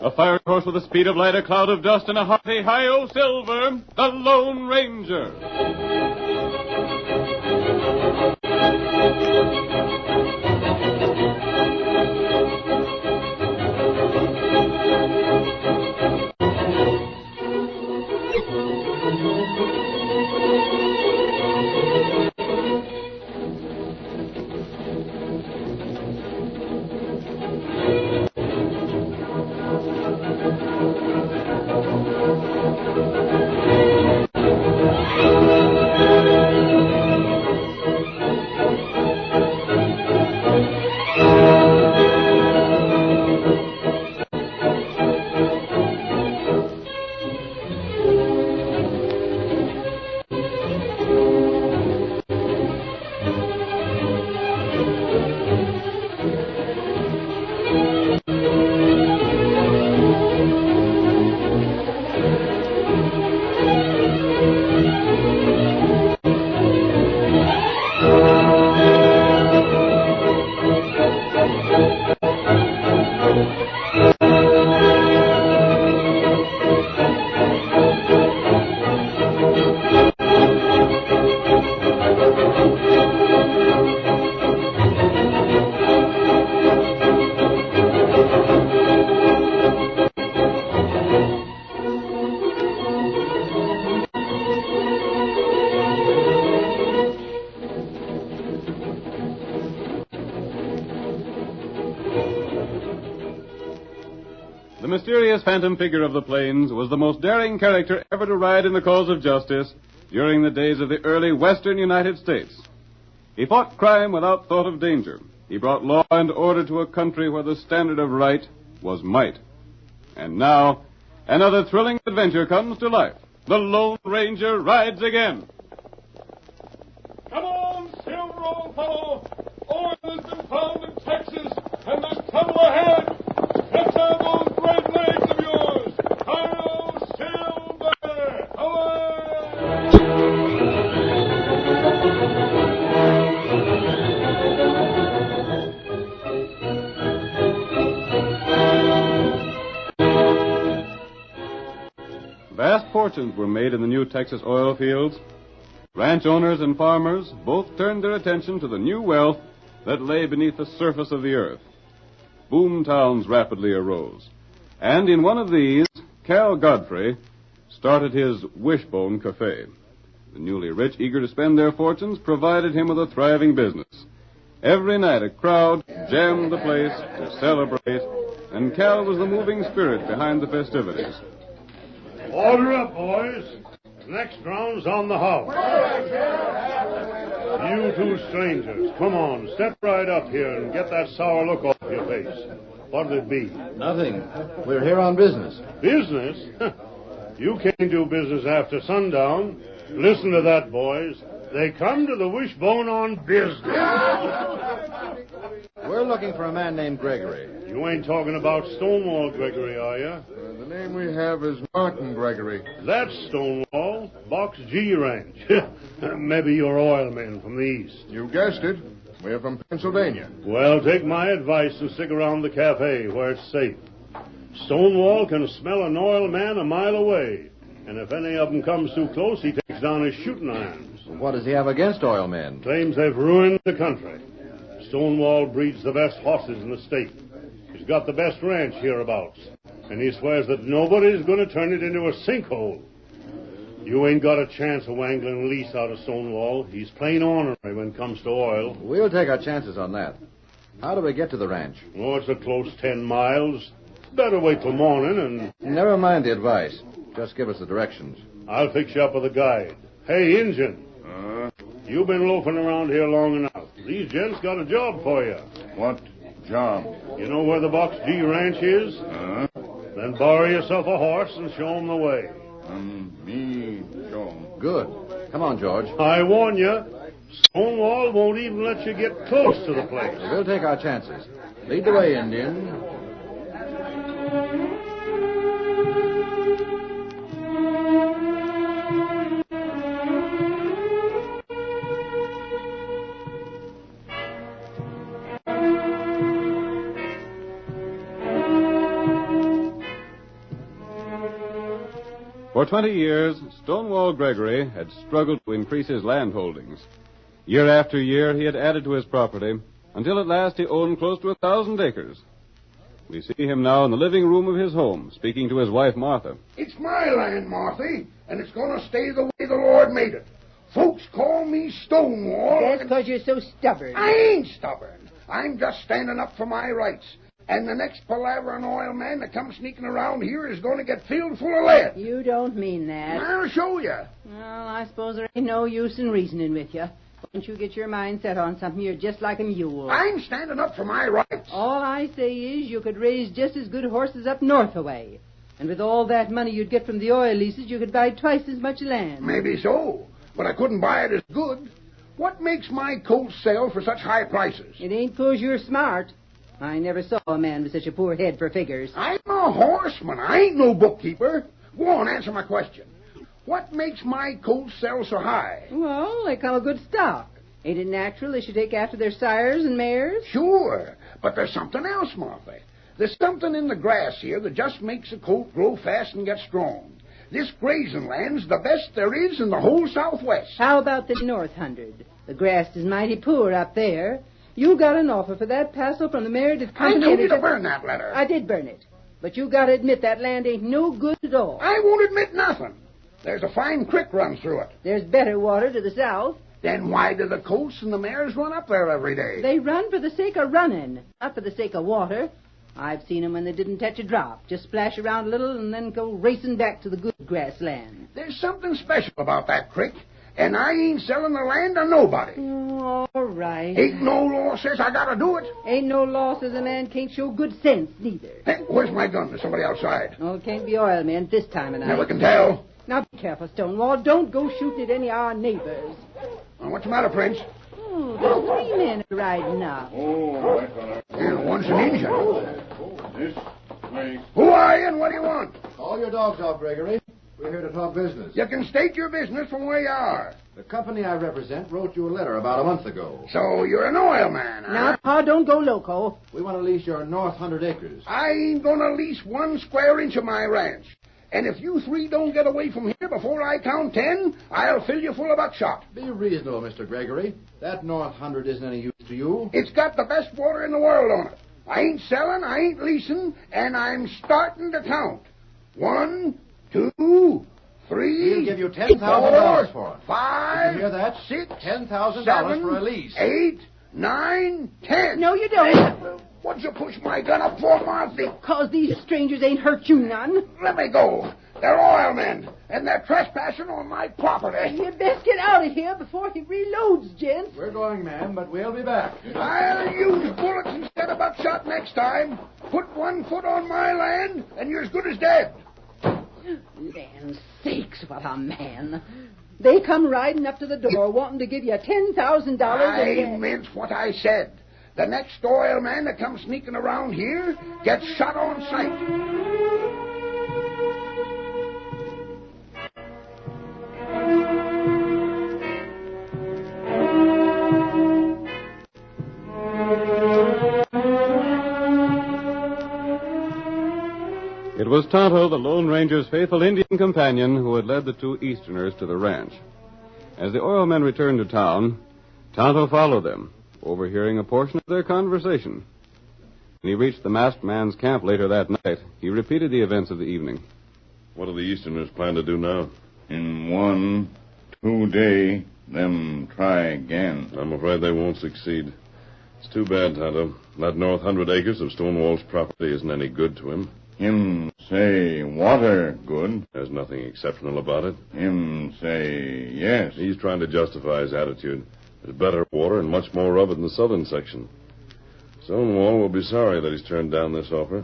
A fiery horse with the speed of light, a cloud of dust, and a hearty hi-yo silver, the Lone Ranger. The mysterious phantom figure of the plains was the most daring character ever to ride in the cause of justice during the days of the early western United States. He fought crime without thought of danger. He brought law and order to a country where the standard of right was might. And now, another thrilling adventure comes to life. The Lone Ranger rides again. Come on, Silver, old fellow. Oil has been found in Texas, and there's trouble ahead. Stretch out those great legs of yours. Hi-yo, Silver! Away! Vast fortunes were made in the new Texas oil fields. Ranch owners and farmers both turned their attention to the new wealth that lay beneath the surface of the earth. Boom towns rapidly arose. And in one of these, Cal Godfrey started his Wishbone Cafe. The newly rich, eager to spend their fortunes, provided him with a thriving business. Every night a crowd jammed the place to celebrate, and Cal was the moving spirit behind the festivities. Order up, boys. Next round's on the house. You two strangers, come on, step right up here and get that sour look off your face. What'll it be? Nothing. We're here on business. Business? You can't do business after sundown. Listen to that, boys. They come to the Wishbone on business. We're looking for a man named Gregory. You ain't talking about Stonewall Gregory, are you? The name we have is Martin Gregory. That's Stonewall, Box G Ranch. Maybe you're oil men from the east. You guessed it. We're from Pennsylvania. Well, take my advice and stick around the cafe where it's safe. Stonewall can smell an oil man a mile away. And if any of them comes too close, he takes down his shooting irons. What does he have against oil men? Claims they've ruined the country. Stonewall breeds the best horses in the state. He's got the best ranch hereabouts. And he swears that nobody's going to turn it into a sinkhole. You ain't got a chance of wangling Lease out of Stonewall. He's plain ornery when it comes to oil. We'll take our chances on that. How do we get to the ranch? Oh, it's a close 10 miles. Better wait till morning and... Never mind the advice. Just give us the directions. I'll fix you up with a guide. Hey, Injun. You've been loafing around here long enough. These gents got a job for you. What job? You know where the Box G Ranch is? Then borrow yourself a horse and show 'em the way. Me show 'em. Good. Come on, George. I warn you, Stonewall won't even let you get close to the place. We'll take our chances. Lead the way, Indian. For 20 years, Stonewall Gregory had struggled to increase his land holdings. Year after year, he had added to his property, until at last he owned close to 1,000 acres. We see him now in the living room of his home, speaking to his wife, Martha. It's my land, Marthy, and it's going to stay the way the Lord made it. Folks call me Stonewall. That's because you're so stubborn. I ain't stubborn. I'm just standing up for my rights. And the next palavering oil man that comes sneaking around here is going to get filled full of lead. You don't mean that. I'll show you. Well, I suppose there ain't no use in reasoning with you. Once you get your mind set on something, you're just like a mule. I'm standing up for my rights. All I say is you could raise just as good horses up north away. And with all that money you'd get from the oil leases, you could buy twice as much land. Maybe so, but I couldn't buy it as good. What makes my colt sell for such high prices? It ain't 'cause you're smart. I never saw a man with such a poor head for figures. I'm a horseman. I ain't no bookkeeper. Go on, answer my question. What makes my colt sell so high? Well, they come of good stock. Ain't it natural they should take after their sires and mares? Sure, but there's something else, Martha. There's something in the grass here that just makes a colt grow fast and get strong. This grazing land's the best there is in the whole Southwest. How about the North 100? The grass is mighty poor up there. You got an offer for that parcel from the Meredith Company. I told you to burn that letter. I did burn it. But you got to admit that land ain't no good at all. I won't admit nothing. There's a fine creek runs through it. There's better water to the south. Then why do the colts and the mares run up there every day? They run for the sake of running, not for the sake of water. I've seen them when they didn't touch a drop. Just splash around a little and then go racing back to the good grassland. There's something special about that creek. And I ain't selling the land to nobody. Oh, all right. Ain't no law says I gotta do it. Ain't no law says a man can't show good sense, neither. Hey, where's my gun? There's somebody outside. Oh, it can't be oil men this time of night. Never can tell. Now be careful, Stonewall. Don't go shooting at any of our neighbors. What's the matter, Prince? Oh, there's 3 men riding up. Oh, my God. And one's an Indian. This way. Who are you and what do you want? Call your dogs off, Gregory. We're here to talk business. You can state your business from where you are. The company I represent wrote you a letter about a month ago. So you're an oil man, huh? Now, Pa, don't go loco. We want to lease your North 100 acres. I ain't gonna lease 1 square inch of my ranch. And if you 3 don't get away from here before I count 10, I'll fill you full of buckshot. Be reasonable, Mr. Gregory. That North 100 isn't any use to you. It's got the best water in the world on it. I ain't selling, I ain't leasing, and I'm starting to count. 1, 2, 3. We'll give you $10,000 for it. 5. Did you hear that? 6. $10,000 for a lease. 8, 9, 10. No, you don't. What'd you push my gun up for, Marthy? 'Cause these strangers ain't hurt you none. Let me go. They're oil men, and they're trespassing on my property. You best get out of here before he reloads, gents. We're going, ma'am, but we'll be back. I'll use bullets instead of buckshot next time. Put 1 foot on my land, and you're as good as dead. Land sakes, what a man. They come riding up to the door wanting to give you $10,000. I meant what I said. The next oil man that comes sneaking around here gets shot on sight. It was Tonto, the Lone Ranger's faithful Indian companion, who had led the 2 Easterners to the ranch. As the oil men returned to town, Tonto followed them, overhearing a portion of their conversation. When he reached the masked man's camp later that night, he repeated the events of the evening. What do the Easterners plan to do now? In 1, 2 day, them try again. I'm afraid they won't succeed. It's too bad, Tonto. That North 100 acres of Stonewall's property isn't any good to him. Him say water good. There's nothing exceptional about it. Him say yes. He's trying to justify his attitude. There's better water and much more of it in the southern section. Stonewall will be sorry that he's turned down this offer.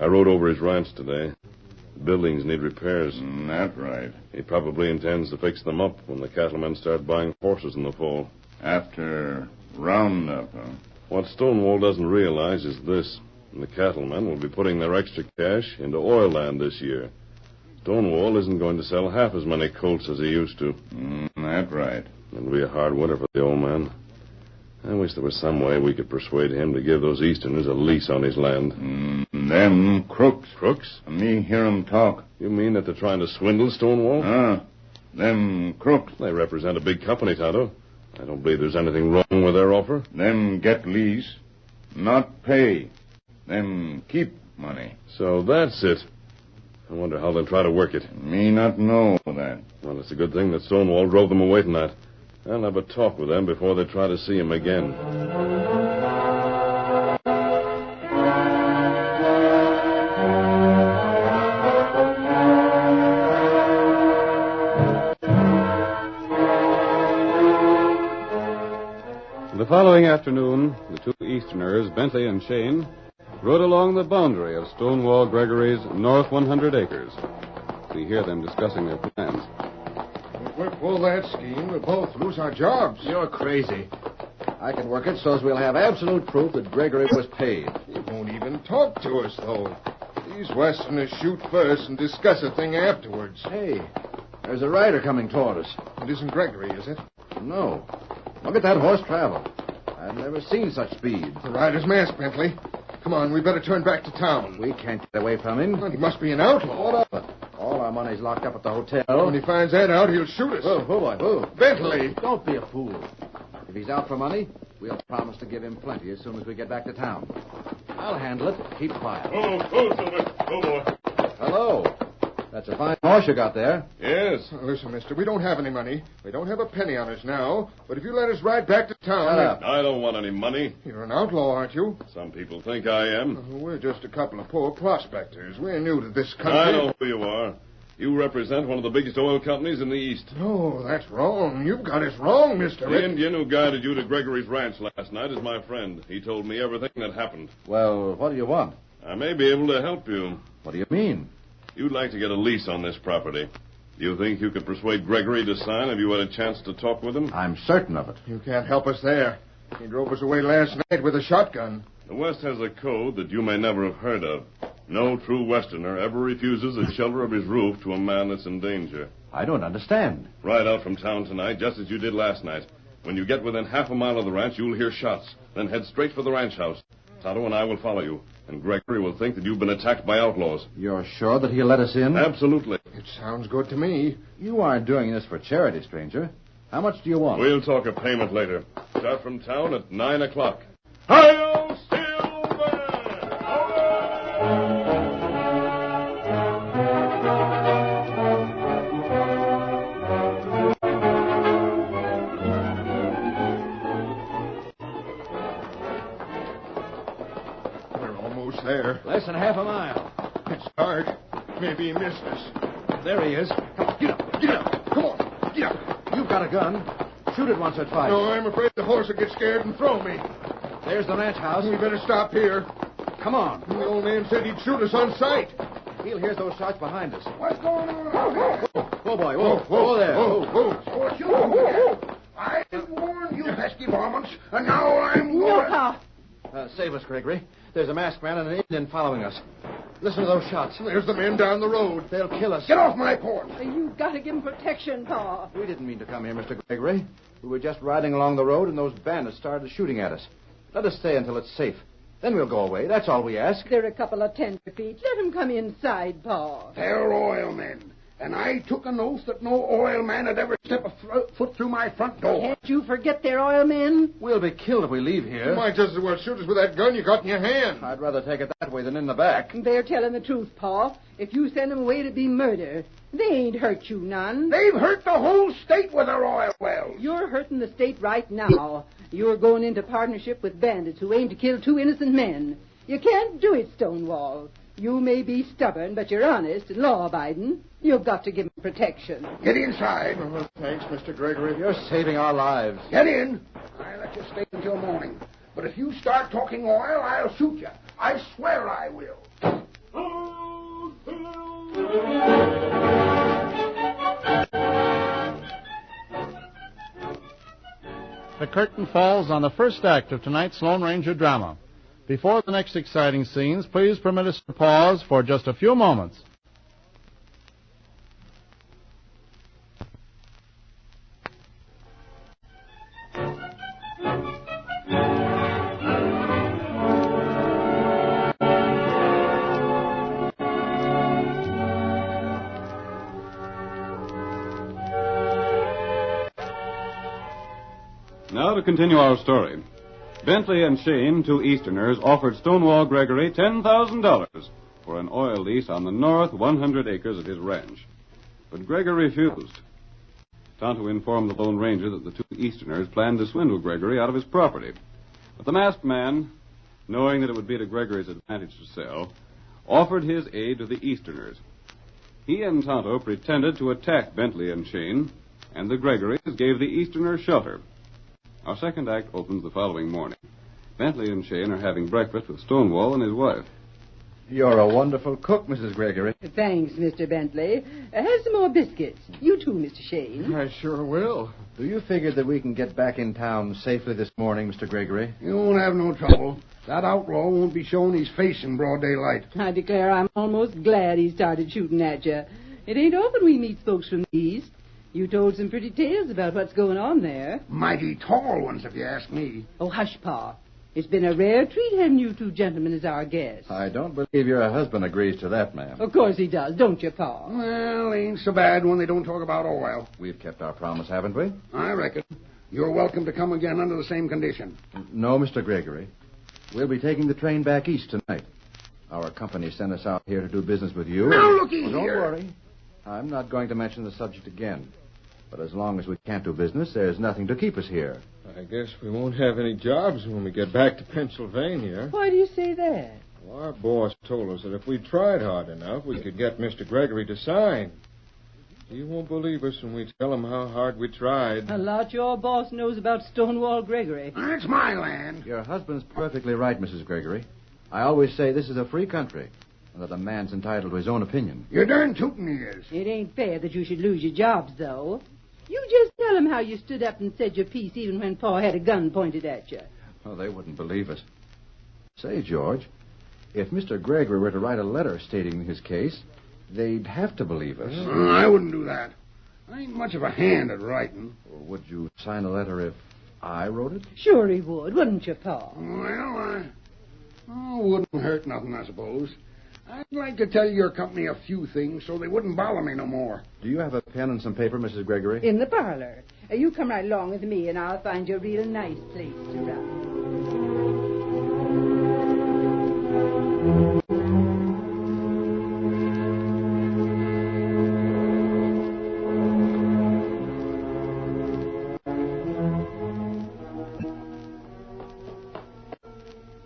I rode over his ranch today. The buildings need repairs. That's right. He probably intends to fix them up when the cattlemen start buying horses in the fall. After roundup, huh? What Stonewall doesn't realize is this. The cattlemen will be putting their extra cash into oil land this year. Stonewall isn't going to sell half as many colts as he used to. That's right. It'll be a hard winter for the old man. I wish there was some way we could persuade him to give those Easterners a lease on his land. Them crooks. Crooks? Me hear 'em talk. You mean that they're trying to swindle Stonewall? Them crooks. They represent a big company, Tonto. I don't believe there's anything wrong with their offer. Them get lease, not pay. Them keep money. So that's it. I wonder how they'll try to work it. Me not know that. Well, it's a good thing that Stonewall drove them away tonight. I'll have a talk with them before they try to see him again. The following afternoon, the two Easterners, Bentley and Shane, rode along the boundary of Stonewall Gregory's North 100 acres. We hear them discussing their plans. If we pull that scheme, we'll both lose our jobs. You're crazy. I can work it so as we'll have absolute proof that Gregory was paid. He won't even talk to us, though. These Westerners shoot first and discuss a thing afterwards. Hey, there's a rider coming toward us. It isn't Gregory, is it? No. Look at that horse travel. I've never seen such speed. The rider's masked, Bentley. Come on, we better turn back to town. We can't get away from him. Well, he must be an outlaw. What of it? All our money's locked up at the hotel. When he finds that out, he'll shoot us. Whoa, boy, whoa. Bentley! Don't be a fool. If he's out for money, we'll promise to give him plenty as soon as we get back to town. I'll handle it. Keep quiet. Oh, Silver. Oh, boy. Hello. That's a fine horse you got there. Yes. Listen, mister, we don't have any money. We don't have a penny on us now. But if you let us ride back to town... Shut up. I don't want any money. You're an outlaw, aren't you? Some people think I am. We're just a couple of poor prospectors. We're new to this country. I know who you are. You represent one of the biggest oil companies in the East. No, that's wrong. You've got us wrong, mister. The Indian who guided you to Gregory's ranch last night is my friend. He told me everything that happened. Well, what do you want? I may be able to help you. What do you mean? You'd like to get a lease on this property. Do you think you could persuade Gregory to sign if you had a chance to talk with him? I'm certain of it. You can't help us there. He drove us away last night with a shotgun. The West has a code that you may never have heard of. No true Westerner ever refuses the shelter of his roof to a man that's in danger. I don't understand. Ride out from town tonight, just as you did last night. When you get within half a mile of the ranch, you'll hear shots. Then head straight for the ranch house. Tonto and I will follow you, and Gregory will think that you've been attacked by outlaws. You're sure that he'll let us in? Absolutely. It sounds good to me. You aren't doing this for charity, stranger. How much do you want? We'll talk of payment later. Start from town at 9 o'clock. Hi-yo, There. Less than half a mile. It's dark. Maybe he missed us. There he is. Come on, get up, get up. Come on, get up. You've got a gun. Shoot it once or twice. No, I'm afraid the horse will get scared and throw me. There's the ranch house. We better stop here. Come on. The old man said he'd shoot us on sight. He'll hear those shots behind us. What's going on? Whoa, boy, whoa there. What's you doing? I warned you, pesky varmints, and now I'm No, going... Pa. Save us, Gregory. There's a masked man and an Indian following us. Listen to those shots. There's the men down the road. They'll kill us. Get off my porch. You've got to give him protection, Pa. We didn't mean to come here, Mr. Gregory. We were just riding along the road, and those bandits started shooting at us. Let us stay until it's safe. Then we'll go away. That's all we ask. They're a couple of tenderfeet. Let them come inside, Pa. They're oil men. And I took an oath that no oil man would ever step a foot through my front door. Can't you forget they're oil men? We'll be killed if we leave You here. might just as well shoot us with that gun you got in your hand. I'd rather take it that way than in the back. They're telling the truth, Pa. If you send them away, it'd be murder. They ain't hurt you none. They've hurt the whole state with their oil wells. You're hurting the state right now. You're going into partnership with bandits who aim to kill two innocent men. You can't do it, Stonewall. You may be stubborn, but you're honest and law-abiding. You've got to give them protection. Get inside. Oh, thanks, Mr. Gregory. You're saving our lives. Get in. I'll let you stay until morning. But if you start talking oil, I'll shoot you. I swear I will. The curtain falls on the first act of tonight's Lone Ranger drama. Before the next exciting scenes, please permit us to pause for just a few moments. Now to continue our story. Bentley and Shane, two Easterners, offered Stonewall Gregory $10,000 for an oil lease on the north 100 acres of his ranch. But Gregory refused. Tonto informed the Lone Ranger that the two Easterners planned to swindle Gregory out of his property. But the masked man, knowing that it would be to Gregory's advantage to sell, offered his aid to the Easterners. He and Tonto pretended to attack Bentley and Shane, and the Gregorys gave the Easterners shelter. Our second act opens the following morning. Bentley and Shane are having breakfast with Stonewall and his wife. You're a wonderful cook, Mrs. Gregory. Thanks, Mr. Bentley. Have some more biscuits. You too, Mr. Shane. I sure will. Do you figure that we can get back in town safely this morning, Mr. Gregory? You won't have no trouble. That outlaw won't be showing his face in broad daylight. I declare I'm almost glad he started shooting at you. It ain't often we meet folks from the East. You told some pretty tales about what's going on there. Mighty tall ones, if you ask me. Oh, hush, Pa. It's been a rare treat having you two gentlemen as our guests. I don't believe your husband agrees to that, ma'am. Of course he does, don't you, Pa? Well, ain't so bad when they don't talk about oil. We've kept our promise, haven't we? I reckon. You're welcome to come again under the same condition. No, Mr. Gregory. We'll be taking the train back east tonight. Our company sent us out here to do business with you. Now, looky Don't here. worry. I'm not going to mention the subject again. But as long as we can't do business, there's nothing to keep us here. I guess we won't have any jobs when we get back to Pennsylvania. Why do you say that? Well, our boss told us that if we tried hard enough, we could get Mr. Gregory to sign. He won't believe us when we tell him how hard we tried. A lot your boss knows about Stonewall Gregory. That's my land. Your husband's perfectly right, Mrs. Gregory. I always say this is a free country, and that a man's entitled to his own opinion. You're darn tootin' he is. It ain't fair that you should lose your jobs, though. You just tell him how you stood up and said your piece even when Pa had a gun pointed at you. Oh, they wouldn't believe us. Say, George, if Mr. Gregory were to write a letter stating his case, they'd have to believe us. I wouldn't do that. I ain't much of a hand at writing. Would you sign a letter if I wrote it? Sure he would, wouldn't you, Pa? Well, wouldn't hurt nothing, I suppose. I'd like to tell your company a few things so they wouldn't bother me no more. Do you have a pen and some paper, Mrs. Gregory? In the parlor. You come right along with me, and I'll find you a real nice place to write.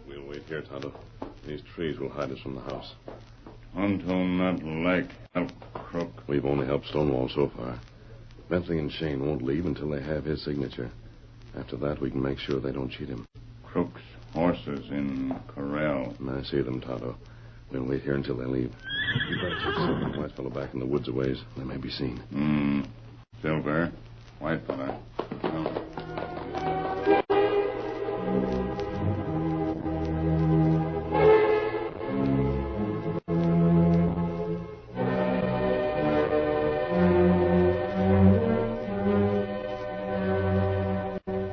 We'll wait here, Tonto. These trees will hide us from the house. Tonto not like help, crook. We've only helped Stonewall so far. Bentley and Shane won't leave until they have his signature. After that, we can make sure they don't cheat him. Crook's horses in corral. I see them, Tonto. We'll wait here until they leave. You better take Silver and White fellow back in the woods a ways. They may be seen. Silver, white fella. Oh.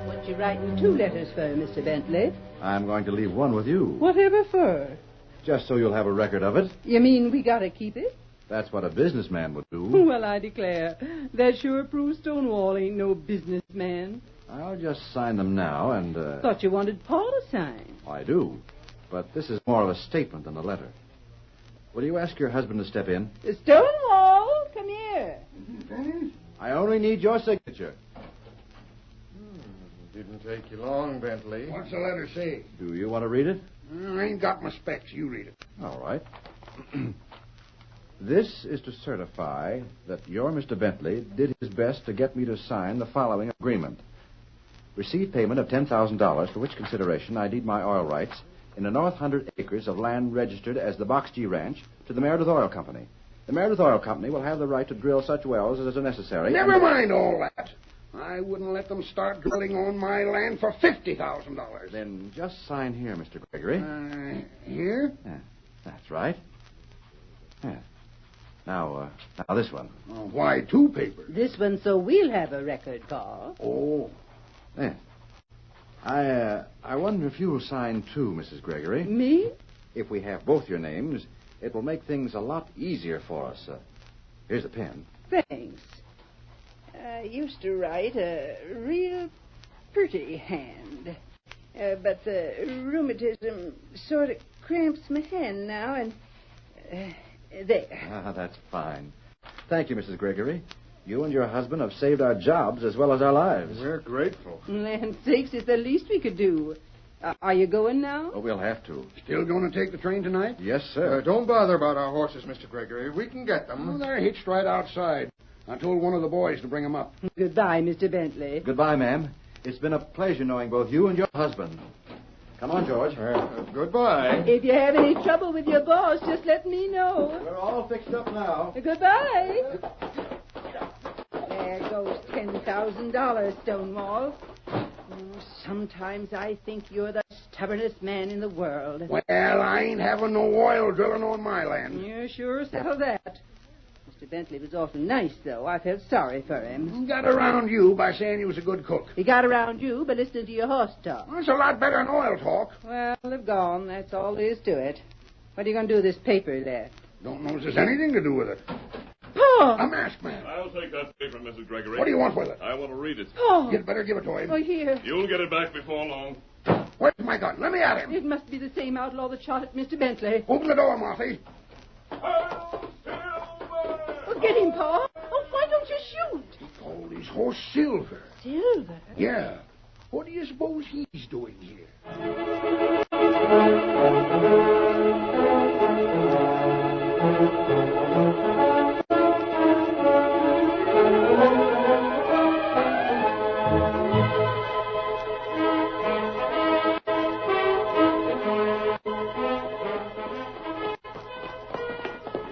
What you writing 2 letters for, Mr. Bentley? I'm going to leave one with you, Whatever for? just so you'll have a record of it. You mean we gotta keep it? That's what a businessman would do. Well, I declare, that sure proves Stonewall ain't no businessman. I'll just sign them now, and, Thought you wanted Pa to sign. I do. But this is more of a statement than a letter. Will you ask your husband to step in? Stonewall, come here. I only need your signature. Didn't take you long, Bentley. What's the letter say? Do you want to read it? I ain't got my specs. You read it. All right. This is to certify that your Mr. Bentley did his best to get me to sign the following agreement. Receive payment of $10,000, for which consideration I deed my oil rights in the north 100 acres of land registered as the Box G Ranch to the Meredith Oil Company. The Meredith Oil Company will have the right to drill such wells as are necessary. Never mind all that. I wouldn't let them start drilling on my land for $50,000. Then just sign here, Mr. Gregory. Here? Yeah, that's right. Yeah. Now this one. Why 2 papers? This one so we'll have a record, Pa. Oh. Yeah. I wonder if you'll sign too, Mrs. Gregory. Me? If we have both your names, it will make things a lot easier for us. Here's a pen. Thanks. I used to write a real pretty hand. But the rheumatism sort of cramps my hand now, and there. Ah, that's fine. Thank you, Mrs. Gregory. You and your husband have saved our jobs as well as our lives. We're grateful. Land sakes, it's the least we could do. Are you going now? Oh, we'll have to. Still going to take the train tonight? Yes, sir. Don't bother about our horses, Mr. Gregory. We can get them. Oh, they're hitched right outside. I told one of the boys to bring them up. Goodbye, Mr. Bentley. Goodbye, ma'am. It's been a pleasure knowing both you and your husband. Come on, George. Goodbye. If you have any trouble with your boss, just let me know. We're all fixed up now. Goodbye. There goes $10,000, Stonewall. Sometimes I think you're the stubbornest man in the world. Well, I ain't having no oil drilling on my land. You sure settle that. Mr. Bentley was awful nice, though. I felt sorry for him. He got around you by saying he was a good cook. He got around you by listening to your horse talk. That's a lot better than oil talk. Well, they've gone. That's all there is to it. What are you going to do with this paper there? Don't know if there's anything to do with it. Paul! A masked man. I'll take that paper, Mrs. Gregory. What do you want with it? I want to read it. Paul! You'd better give it to him. Oh, here. You'll get it back before long. Where's my gun? Let me at him. It must be the same outlaw that shot at Mr. Bentley. Open the door, Marthy. Oh, get him, Paul. Oh, why don't you shoot? He called his horse Silver. Silver? Yeah. What do you suppose he's doing here?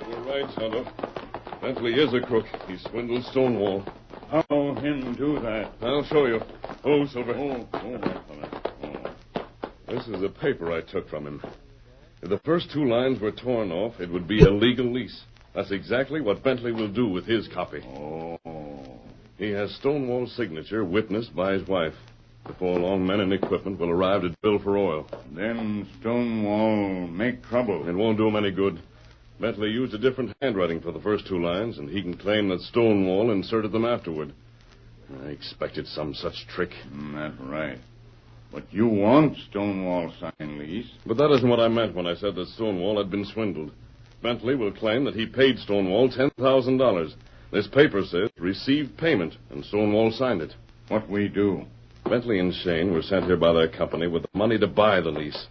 You're right, Tonto. Bentley is a crook. He swindled Stonewall. How him do that? I'll show you. Oh, Silver. Oh. This is the paper I took from him. If the first two lines were torn off, it would be a legal lease. That's exactly what Bentley will do with his copy. Oh. He has Stonewall's signature witnessed by his wife. Before long, men and equipment will arrive to drill for oil. Then Stonewall make trouble. It won't do him any good. Bentley used a different handwriting for the first two lines, and he can claim that Stonewall inserted them afterward. I expected some such trick. That's right. But you want Stonewall sign lease. But that isn't what I meant when I said that Stonewall had been swindled. Bentley will claim that he paid Stonewall $10,000. This paper says received payment, and Stonewall signed it. What we do? Bentley and Shane were sent here by their company with the money to buy the lease.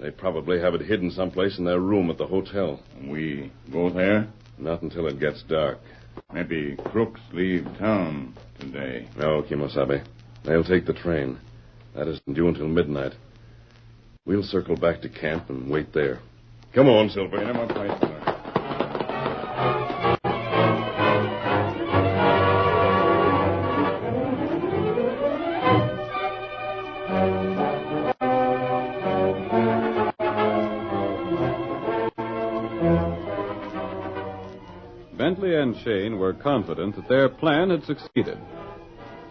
They probably have it hidden someplace in their room at the hotel. We go there? Not until it gets dark. Maybe crooks leave town today. No, Kimosabe. They'll take the train. That isn't due until midnight. We'll circle back to camp and wait there. Come on, Silver. Get him up, right, sir. Bentley and Shane were confident that their plan had succeeded.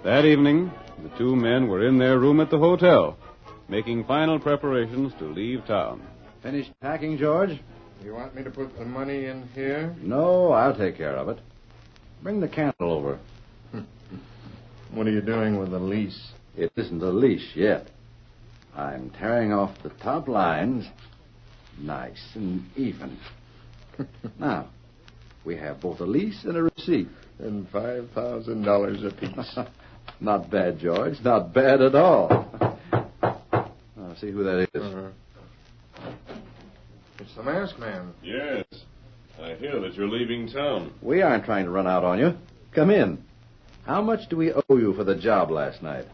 That evening, the two men were in their room at the hotel, making final preparations to leave town. Finished packing, George? You want me to put the money in here? No, I'll take care of it. Bring the candle over. What are you doing with the lease? It isn't a leash yet. I'm tearing off the top lines, nice and even. Now, we have both a lease and a receipt. And $5,000 apiece. Not bad, George. Not bad at all. I'll see who that is. Uh-huh. It's the masked man. Yes. I hear that you're leaving town. We aren't trying to run out on you. Come in. How much do we owe you for the job last night?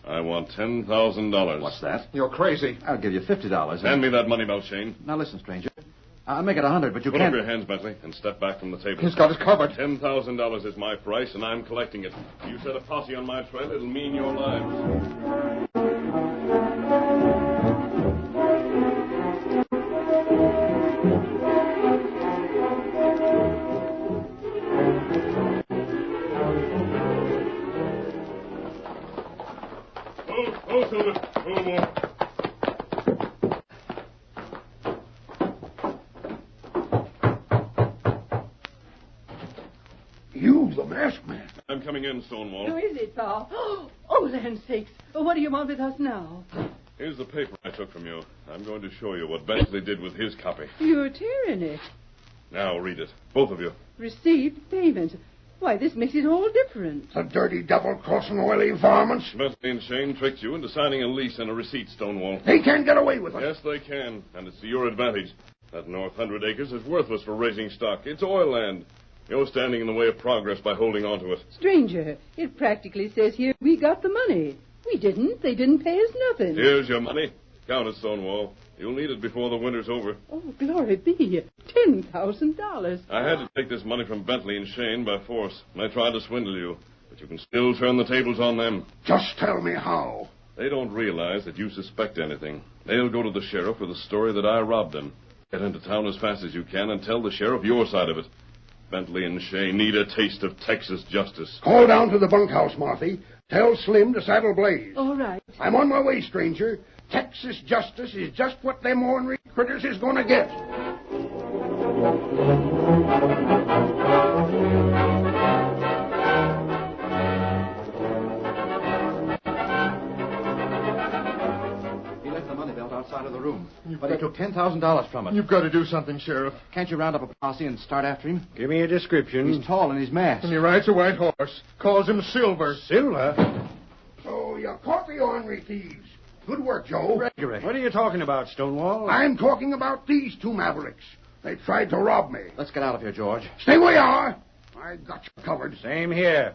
I want $10,000. What's that? You're crazy. I'll give you $50. Hand me that money belt, Shane. Now listen, stranger. I'll make it 100, but you Put can't... up your hands, Bentley, and step back from the table. He's got us covered. $10,000 is my price, and I'm collecting it. You set a posse on my trail, it'll mean your lives. Oh, Silver. Oh, more. You, the masked man. I'm coming in, Stonewall. Who is it, Paul? Oh, land sakes. What do you want with us now? Here's the paper I took from you. I'm going to show you what Bentley did with his copy. You're tearing it. Now read it. Both of you. Received payment. Why, this makes it all different. The dirty double-crossing oily varmints. Bentley and Shane tricked you into signing a lease and a receipt, Stonewall. They can't get away with it. Yes, they can, and it's to your advantage. That North 100 acres is worthless for raising stock. It's oil land. You're standing in the way of progress by holding on to it. Stranger, it practically says here we got the money. We didn't. They didn't pay us nothing. Here's your money. Count it, Stonewall. You'll need it before the winter's over. Oh, glory be. $10,000. I had to take this money from Bentley and Shane by force, and I tried to swindle you. But you can still turn the tables on them. Just tell me how. They don't realize that you suspect anything. They'll go to the sheriff with the story that I robbed them. Get into town as fast as you can and tell the sheriff your side of it. Bentley and Shane need a taste of Texas justice. Call down to the bunkhouse, Marthy. Tell Slim to saddle Blaze. All right. I'm on my way, stranger. Texas justice is just what them ornery critters is going to get. He left the money belt outside of the room, but he took $10,000 from it. You've got to do something, Sheriff. Can't you round up a posse and start after him? Give me a description. He's tall and he's masked. And he rides a white horse. Calls him Silver. Silver? So you caught the ornery thieves. Good work, Joe. Gregory. What are you talking about, Stonewall? I'm talking about these two mavericks. They tried to rob me. Let's get out of here, George. Stay where you are. I got you covered. Same here.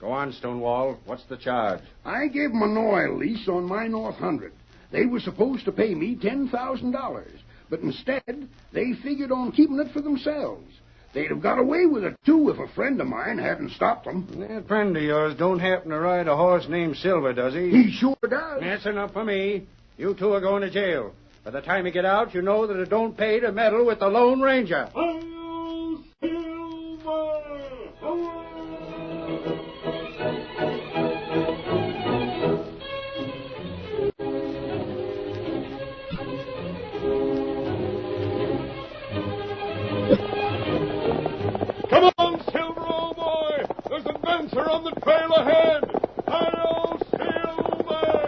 Go on, Stonewall. What's the charge? I gave them an oil lease on my North 100. They were supposed to pay me $10,000, but instead, they figured on keeping it for themselves. They'd have got away with it, too, if a friend of mine hadn't stopped them. That friend of yours don't happen to ride a horse named Silver, does he? He sure does. That's enough for me. You two are going to jail. By the time you get out, you know that it don't pay to meddle with the Lone Ranger. Oh, Silver! Oh! Come on, Silver, old boy! There's adventure on the trail ahead! Hi-yo, Silver!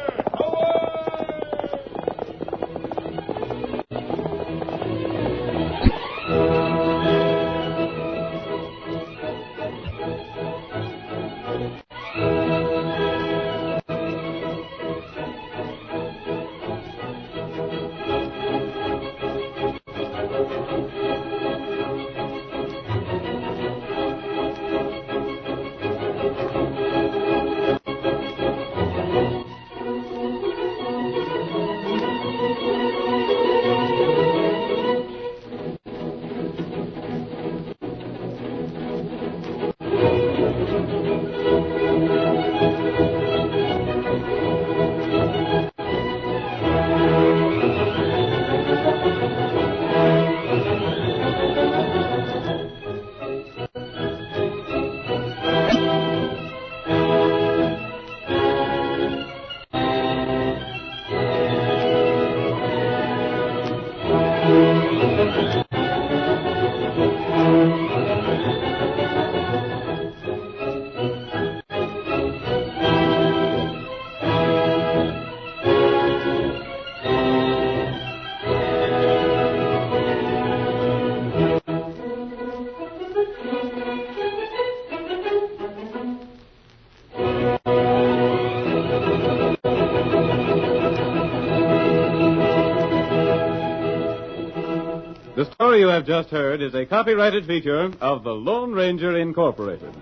The story you have just heard is a copyrighted feature of the Lone Ranger Incorporated.